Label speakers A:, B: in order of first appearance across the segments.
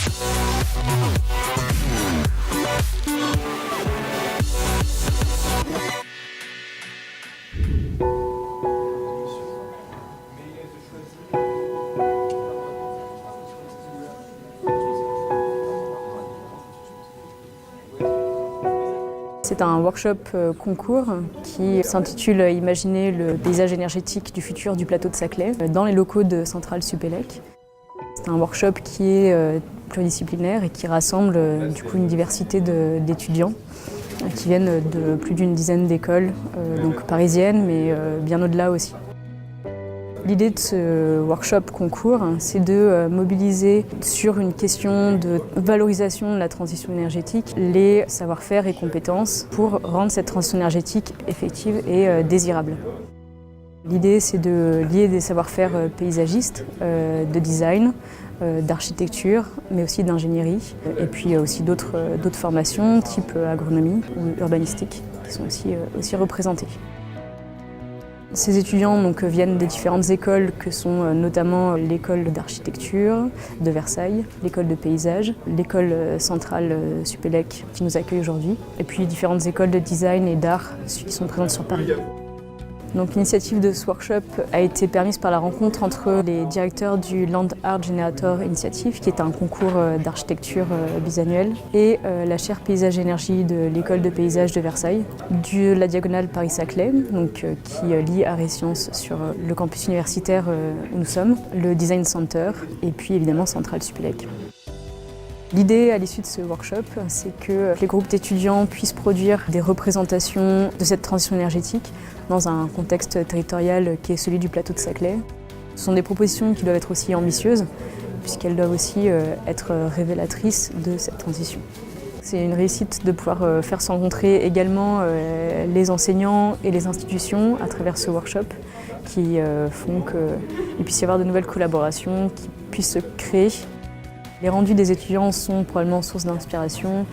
A: C'est un workshop concours qui s'intitule « Imaginer le paysage énergétique du futur du plateau de Saclay » dans les locaux de Centrale Supélec. C'est un workshop qui est pluridisciplinaire et qui rassemble du coup une diversité d'étudiants qui viennent de plus d'une dizaine d'écoles, donc parisiennes, mais bien au-delà aussi. L'idée de ce workshop concours, c'est de mobiliser sur une question de valorisation de la transition énergétique les savoir-faire et compétences pour rendre cette transition énergétique effective et désirable. L'idée, c'est de lier des savoir-faire paysagistes, de design, d'architecture, mais aussi d'ingénierie, et puis aussi d'autres formations type agronomie ou urbanistique qui sont aussi représentées. Ces étudiants viennent des différentes écoles que sont notamment l'école d'architecture de Versailles, l'école de paysage, l'école centrale Supélec qui nous accueille aujourd'hui, et puis différentes écoles de design et d'art qui sont présentes sur Paris. Donc, l'initiative de ce workshop a été permise par la rencontre entre les directeurs du Land Art Generator Initiative, qui est un concours d'architecture bisannuel, et la chaire Paysage Énergie de l'école de paysage de Versailles, de la diagonale Paris-Saclay, qui lie art et sciences sur le campus universitaire où nous sommes, le Design Center, et puis évidemment Centrale Supélec. L'idée à l'issue de ce workshop, c'est que les groupes d'étudiants puissent produire des représentations de cette transition énergétique dans un contexte territorial qui est celui du plateau de Saclay. Ce sont des propositions qui doivent être aussi ambitieuses, puisqu'elles doivent aussi être révélatrices de cette transition. C'est une réussite de pouvoir faire se rencontrer également les enseignants et les institutions à travers ce workshop qui font qu'il puisse y avoir de nouvelles collaborations qui puissent se créer. Les rendus des étudiants sont probablement source d'inspiration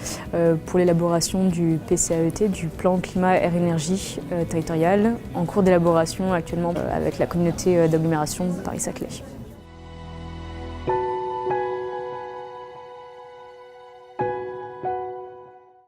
A: pour l'élaboration du PCAET, du plan climat air énergie territorial, en cours d'élaboration actuellement avec la communauté d'agglomération Paris-Saclay.